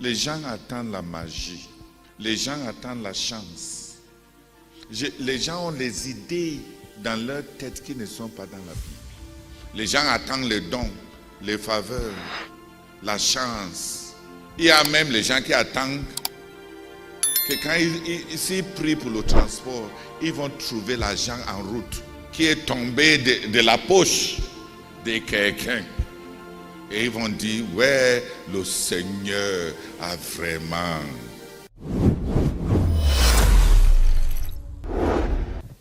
Les gens attendent la magie. Les gens attendent la chance. Les gens ont les idées dans leur tête qui ne sont pas dans la Bible. Les gens attendent les dons, les faveurs, la chance. Il y a même les gens qui attendent que quand s'ils prient pour le transport, ils vont trouver l'argent en route qui est tombé de la poche de quelqu'un. Et ils vont dire, ouais, le Seigneur a vraiment...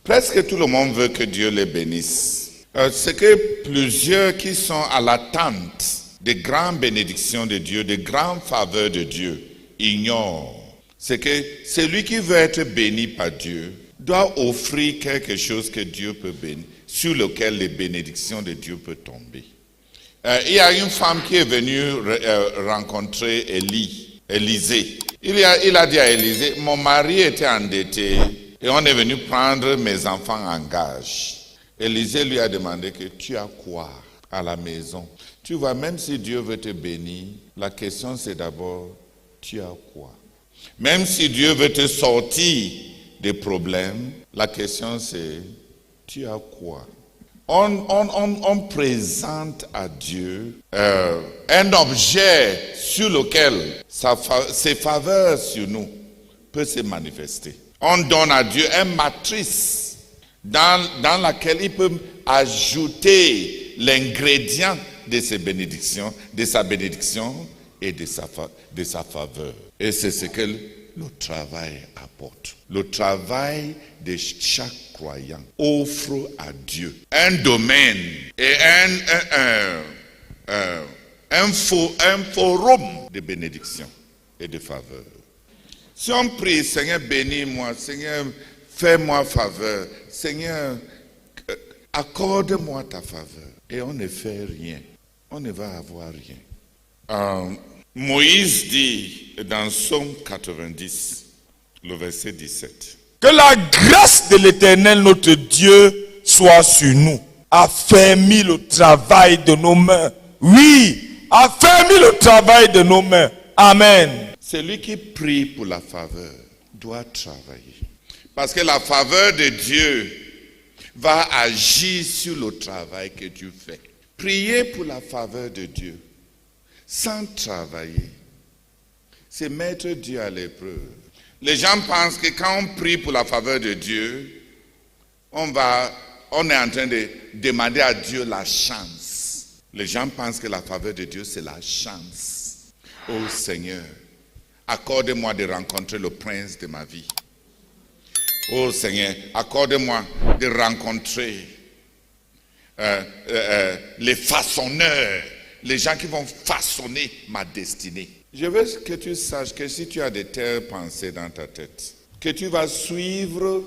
Presque tout le monde veut que Dieu les bénisse. C'est que plusieurs qui sont à l'attente des grandes bénédictions de Dieu, des grandes faveurs de Dieu, ignorent. C'est que celui qui veut être béni par Dieu doit offrir quelque chose que Dieu peut bénir, sur lequel les bénédictions de Dieu peuvent tomber. Il y a une femme qui est venue rencontrer Élisée. Il a dit à Élisée, mon mari était endetté et on est venu prendre mes enfants en gage. Élisée lui a demandé que tu as quoi à la maison? Tu vois, même si Dieu veut te bénir, la question c'est d'abord, tu as quoi? Même si Dieu veut te sortir des problèmes, la question c'est, tu as quoi? On présente à Dieu un objet sur lequel ses faveurs sur nous peuvent se manifester. On donne à Dieu une matrice dans laquelle il peut ajouter l'ingrédient de ses bénédictions, de sa bénédiction et de sa faveur. Et c'est ce que le travail apporte. Le travail de chaque croyant offre à Dieu un domaine et un forum de bénédiction et de faveur. Si on prie, Seigneur, bénis-moi, Seigneur, fais-moi faveur, Seigneur, accorde-moi ta faveur, et on ne fait rien, on ne va avoir rien. Moïse dit dans Psaume 90, le verset 17. Que la grâce de l'Éternel notre Dieu soit sur nous. Affermis le travail de nos mains. Oui, affermis le travail de nos mains. Amen. Celui qui prie pour la faveur doit travailler. Parce que la faveur de Dieu va agir sur le travail que tu fais. Prier pour la faveur de Dieu sans travailler, c'est mettre Dieu à l'épreuve. Les gens pensent que quand on prie pour la faveur de Dieu, on est en train de demander à Dieu la chance. Les gens pensent que la faveur de Dieu, c'est la chance. Oh Seigneur, accorde-moi de rencontrer le prince de ma vie. Oh Seigneur, accorde-moi de rencontrer les façonneurs, les gens qui vont façonner ma destinée. Je veux que tu saches que si tu as de telles pensées dans ta tête, que tu vas suivre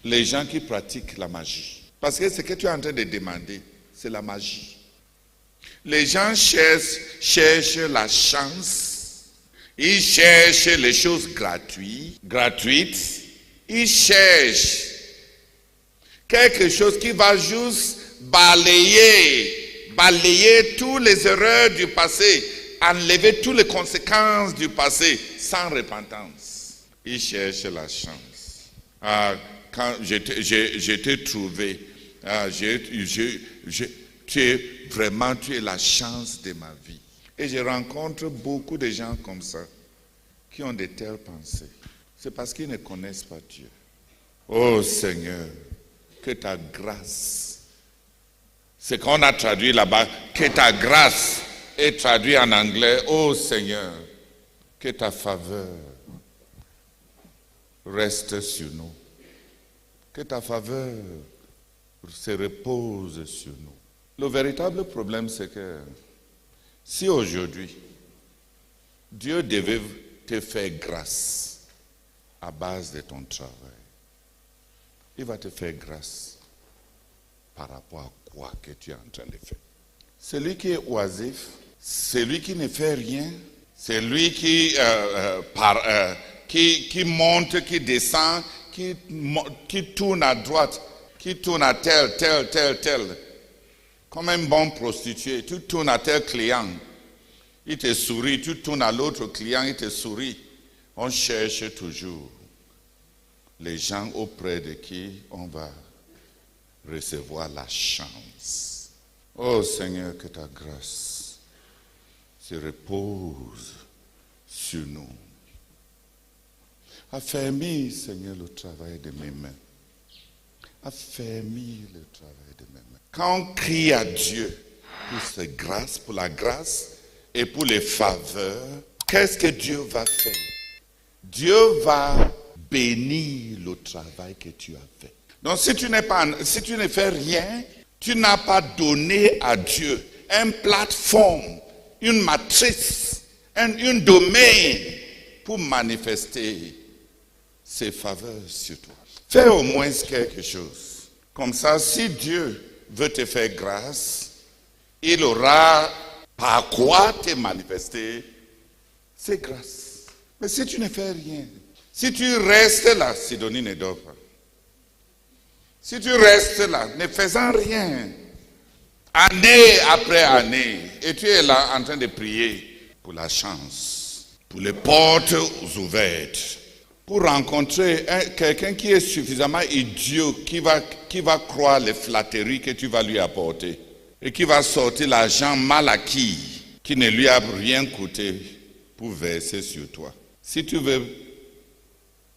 les gens qui pratiquent la magie. Parce que ce que tu es en train de demander, c'est la magie. Les gens cherchent la chance, ils cherchent les choses gratuites, ils cherchent quelque chose qui va juste balayer toutes les erreurs du passé, enlever toutes les conséquences du passé sans repentance. Ils cherchent la chance. Quand je t'ai trouvé, tu es la chance de ma vie. Et je rencontre beaucoup de gens comme ça qui ont de telles pensées. C'est parce qu'ils ne connaissent pas Dieu. Oh Seigneur, que ta grâce, ce qu'on a traduit là-bas, que ta grâce est traduit en anglais, oh Seigneur, que ta faveur reste sur nous. Que ta faveur se repose sur nous. Le véritable problème, c'est que si aujourd'hui, Dieu devait te faire grâce à base de ton travail, il va te faire grâce par rapport à quoi que tu es en train de faire. Celui qui est oisif, celui qui ne fait rien, celui qui monte, qui descend, qui tourne à droite, qui tourne à tel, comme un bon prostitué, tu tournes à tel client. Il te sourit, tu tournes à l'autre client, il te sourit. On cherche toujours les gens auprès de qui on va recevoir la chance. Oh Seigneur, que ta grâce se repose sur nous. Affermis, Seigneur, le travail de mes mains. Affermis le travail de mes mains. Quand on crie à Dieu pour sa grâce, pour la grâce et pour les faveurs, qu'est-ce que Dieu va faire? Dieu va bénir le travail que tu as fait. Donc si tu ne fais rien, tu n'as pas donné à Dieu une plateforme, une matrice, un domaine pour manifester ses faveurs sur toi. Fais au moins quelque chose. Comme ça, si Dieu veut te faire grâce, il aura par quoi te manifester ses grâces. Mais si tu ne fais rien, si tu restes là, Sidonie ne dort pas. Si tu restes là, ne faisant rien, année après année, et tu es là en train de prier pour la chance, pour les portes ouvertes, pour rencontrer quelqu'un qui est suffisamment idiot, qui va croire les flatteries que tu vas lui apporter, et qui va sortir l'argent mal acquis, qui ne lui a rien coûté, pour verser sur toi. Si tu veux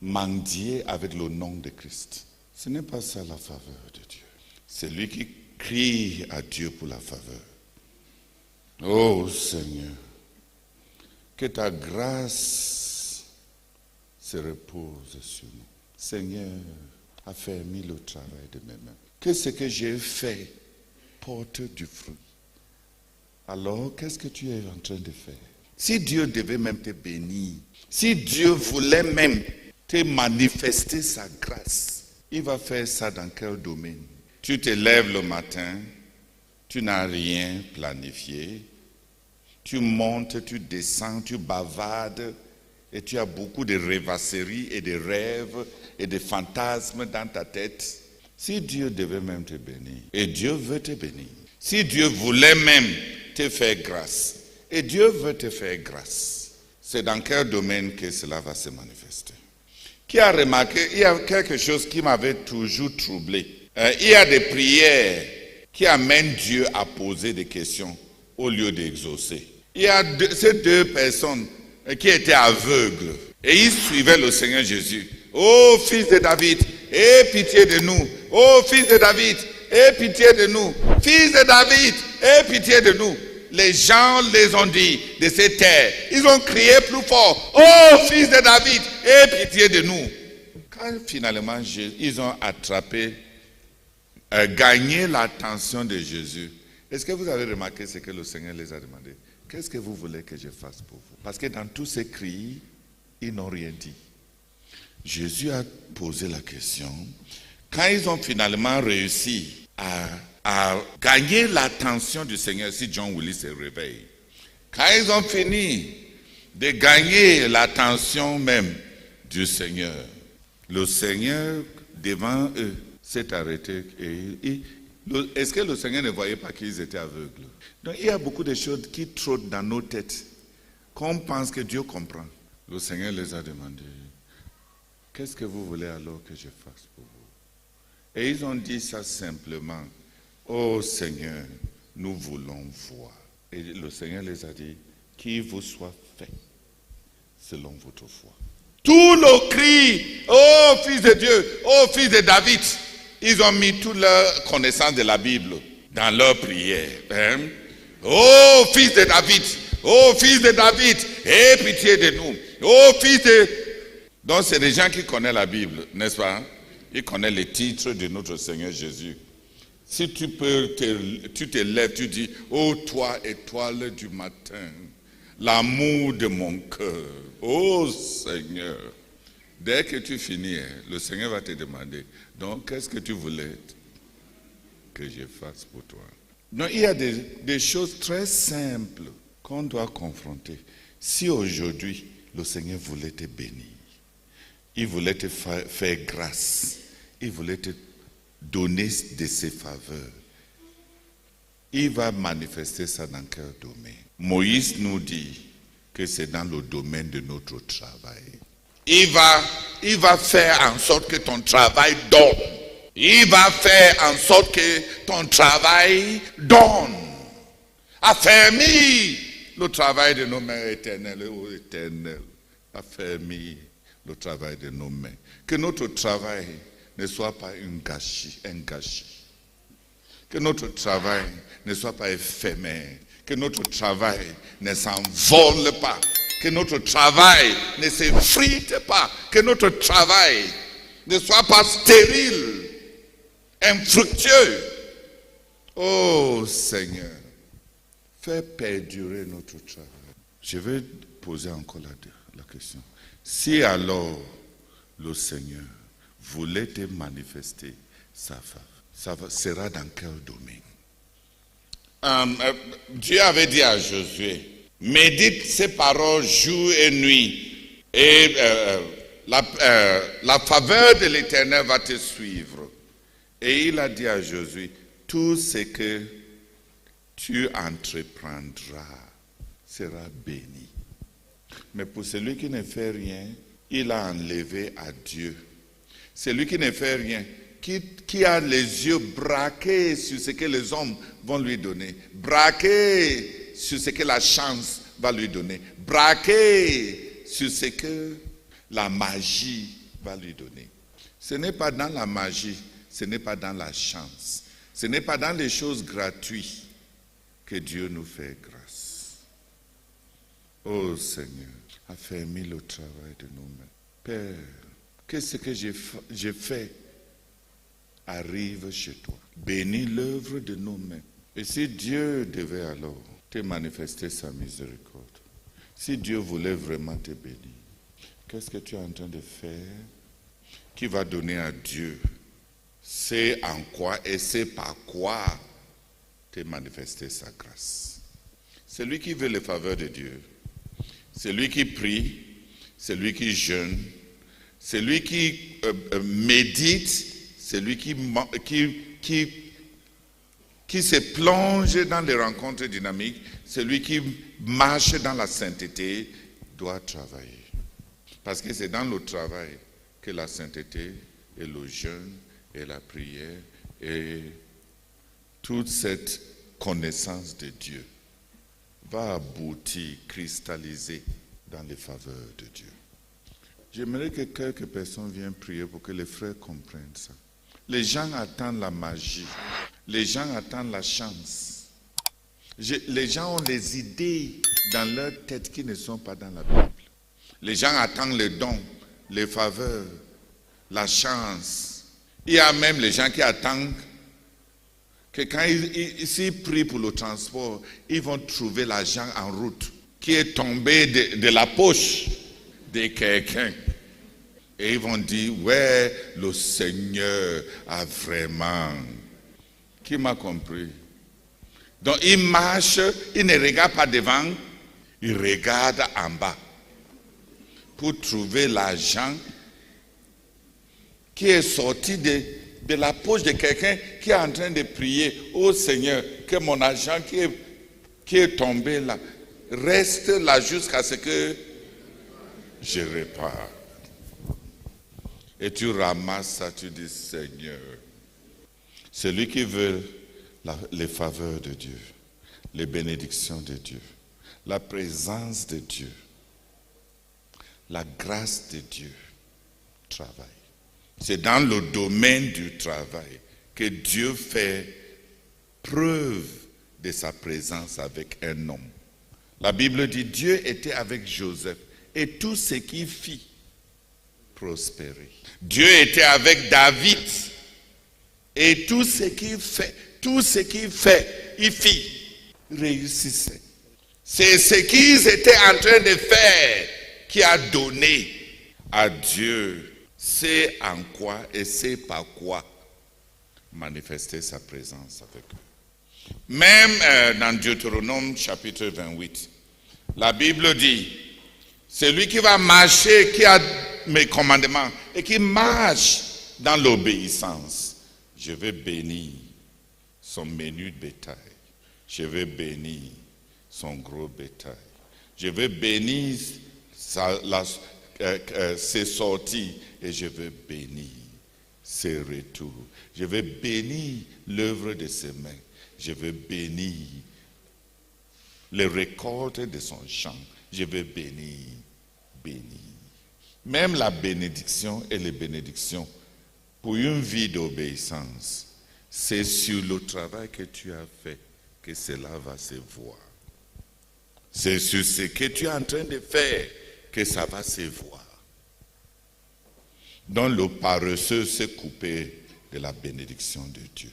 mendier avec le nom de Christ, ce n'est pas ça la faveur de Dieu. C'est lui qui crie à Dieu pour la faveur. Oh Seigneur, que ta grâce se repose sur nous. Seigneur, affermis le travail de mes mains. Que ce que j'ai fait porte du fruit. Alors, qu'est-ce que tu es en train de faire? Si Dieu devait même te bénir, si Dieu voulait même te manifester sa grâce, il va faire ça dans quel domaine? Tu te lèves le matin, tu n'as rien planifié, tu montes, tu descends, tu bavardes, et tu as beaucoup de rêvasseries et de rêves et de fantasmes dans ta tête. Si Dieu devait même te bénir, et Dieu veut te bénir, si Dieu voulait même te faire grâce, et Dieu veut te faire grâce, c'est dans quel domaine que cela va se manifester? Qui a remarqué, il y a quelque chose qui m'avait toujours troublé. Il y a des prières qui amènent Dieu à poser des questions au lieu d'exaucer. Il y a ces deux personnes qui étaient aveugles et ils suivaient le Seigneur Jésus. Oh fils de David, aie pitié de nous. Oh fils de David, aie pitié de nous. Fils de David, aie pitié de nous. Les gens les ont dit de ces terres. Ils ont crié plus fort. Oh fils de David, aie pitié de nous. Quand finalement ils ont attrapé, gagné l'attention de Jésus, est-ce que vous avez remarqué ce que le Seigneur les a demandé? Qu'est-ce que vous voulez que je fasse pour vous? Parce que dans tous ces cris, ils n'ont rien dit. Jésus a posé la question. Quand ils ont finalement réussi à gagner l'attention du Seigneur, si John Willis se réveille, quand ils ont fini de gagner l'attention même du Seigneur, le Seigneur devant eux s'est arrêté et est-ce que le Seigneur ne voyait pas qu'ils étaient aveugles? Donc il y a beaucoup de choses qui trottent dans nos têtes, qu'on pense que Dieu comprend. Le Seigneur les a demandé, qu'est-ce que vous voulez alors que je fasse pour vous? Et ils ont dit ça simplement, oh Seigneur, nous voulons voir. Et le Seigneur les a dit, qu'il vous soit fait selon votre foi. Tout le cri, oh fils de Dieu, oh fils de David, ils ont mis toute leur connaissance de la Bible dans leur prière. Hein? Oh fils de David, aie pitié de nous. Oh fils de... Donc c'est des gens qui connaissent la Bible, n'est-ce pas? Ils connaissent les titres de notre Seigneur Jésus. Si tu te lèves, tu dis, oh toi étoile du matin, l'amour de mon cœur, oh Seigneur. Dès que tu finis, le Seigneur va te demander, donc qu'est-ce que tu voulais que je fasse pour toi? Donc il y a des choses très simples qu'on doit confronter. Si aujourd'hui le Seigneur voulait te bénir, il voulait te faire grâce, il voulait te donner de ses faveurs, il va manifester ça dans quel domaine? Moïse nous dit que c'est dans le domaine de notre travail. Il va faire en sorte que ton travail donne. Il va faire en sorte que ton travail donne. Affermis le travail de nos mains éternelles, ô Éternel. Affermis le travail de nos mains. Que notre travail ne soit pas un gâchis. Que notre travail ne soit pas éphémère. Que notre travail ne s'envole pas. Que notre travail ne s'effrite pas. Que notre travail ne soit pas stérile, infructueux. Oh Seigneur, fais perdurer notre travail. Je vais poser encore la question. Si alors le Seigneur voulait te manifester sa faveur, ça sera dans quel domaine? Dieu avait dit à Josué, médite ces paroles jour et nuit, et la faveur de l'Éternel va te suivre. Et il a dit à Josué, tout ce que tu entreprendras sera béni. Mais pour celui qui ne fait rien, il a enlevé à Dieu. Celui qui ne fait rien, qui a les yeux braqués sur ce que les hommes vont lui donner, braqués sur ce que la chance va lui donner, braqués sur ce que la magie va lui donner. Ce n'est pas dans la magie, ce n'est pas dans la chance, ce n'est pas dans les choses gratuites que Dieu nous fait grâce. Oh Seigneur, affermis le travail de nos mains. Père, que ce que j'ai fait arrive chez toi. Bénis l'œuvre de nos mains. Et si Dieu devait alors te manifester sa miséricorde, si Dieu voulait vraiment te bénir, qu'est-ce que tu es en train de faire qui va donner à Dieu c'est en quoi et c'est par quoi te manifester sa grâce? Celui qui veut les faveurs de Dieu, celui qui prie, celui qui jeûne, celui qui médite, celui qui se plonge dans les rencontres dynamiques, celui qui marche dans la sainteté, doit travailler. Parce que c'est dans le travail que la sainteté et le jeûne et la prière et toute cette connaissance de Dieu va aboutir, cristalliser dans les faveurs de Dieu. J'aimerais que quelques personnes viennent prier pour que les frères comprennent ça. Les gens attendent la magie. Les gens attendent la chance. Les gens ont des idées dans leur tête qui ne sont pas dans la Bible. Les gens attendent les dons, les faveurs, la chance. Il y a même les gens qui attendent que quand s'ils prient pour le transport, ils vont trouver l'argent en route qui est tombé de la poche de quelqu'un. Et ils vont dire, ouais, le Seigneur a vraiment... Qui m'a compris? Donc il marche, il ne regarde pas devant, il regarde en bas pour trouver l'argent qui est sorti de la poche de quelqu'un qui est en train de prier. Oh Seigneur, que mon argent qui est tombé là reste là jusqu'à ce que je répare. Et tu ramasses ça, tu dis Seigneur. Celui qui veut les faveurs de Dieu, les bénédictions de Dieu, la présence de Dieu, la grâce de Dieu, travaille. C'est dans le domaine du travail que Dieu fait preuve de sa présence avec un homme. La Bible dit Dieu était avec Joseph et tout ce qu'il fit prospérait. Dieu était avec David et tout ce qu'il fait, il fit réussissait. C'est ce qu'ils étaient en train de faire qui a donné à Dieu c'est en quoi et c'est par quoi manifester sa présence avec eux. Même dans Deutéronome chapitre 28, la Bible dit, celui qui va marcher, qui a mes commandements et qui marche dans l'obéissance, je vais bénir son menu de bétail. Je vais bénir son gros bétail. Je vais bénir ses sorties et je vais bénir ses retours. Je vais bénir l'œuvre de ses mains. Je vais bénir les récoltes de son champ. Je vais bénir. Même la bénédiction et les bénédictions pour une vie d'obéissance, c'est sur le travail que tu as fait que cela va se voir. C'est sur ce que tu es en train de faire que ça va se voir. Donc le paresseux s'est coupé de la bénédiction de Dieu.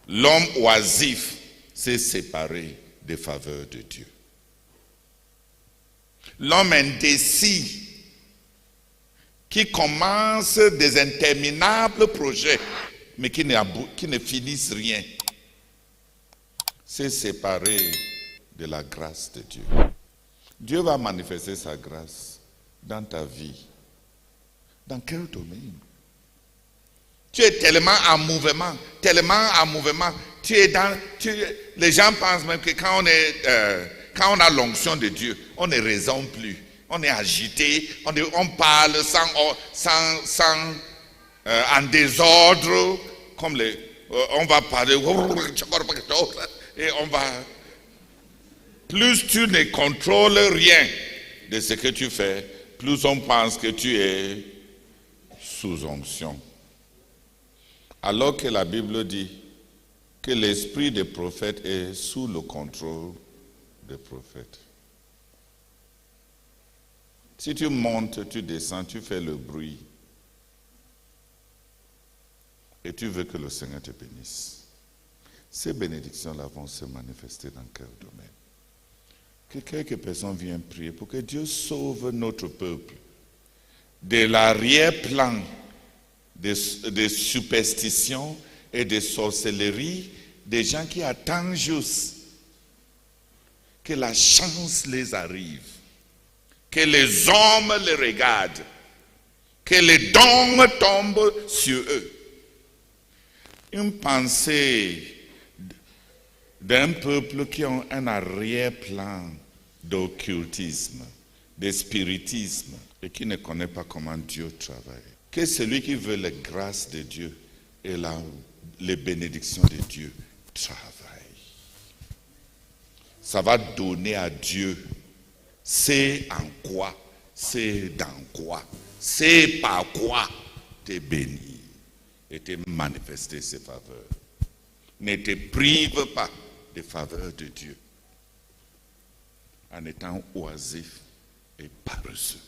L'homme oisif s'est séparé des faveurs de Dieu. L'homme indécis qui commence des interminables projets mais qui ne finissent rien s'est séparé de la grâce de Dieu. Dieu va manifester sa grâce dans ta vie. Dans quel domaine? Tu es tellement en mouvement. Les gens pensent même que quand on a l'onction de Dieu, on ne raisonne plus. On est agité, on parle en désordre, comme on va parler, et on va... Plus tu ne contrôles rien de ce que tu fais, plus on pense que tu es sous onction. Alors que la Bible dit que l'esprit des prophètes est sous le contrôle des prophètes. Si tu montes, tu descends, tu fais le bruit et tu veux que le Seigneur te bénisse, ces bénédictions-là vont se manifester dans quel domaine? Que quelques personnes viennent prier pour que Dieu sauve notre peuple de l'arrière-plan des superstitions et des sorcelleries des gens qui attendent juste que la chance les arrive, que les hommes les regardent, que les dons tombent sur eux. Une pensée d'un peuple qui a un arrière-plan d'occultisme, de spiritisme, et qui ne connaît pas comment Dieu travaille. Que celui qui veut les grâces de Dieu et les bénédictions de Dieu travaille. Ça va donner à Dieu c'est en quoi, c'est dans quoi, c'est par quoi te bénir et te manifester ses faveurs. Ne te prive pas des faveurs de Dieu en étant oisif et paresseux.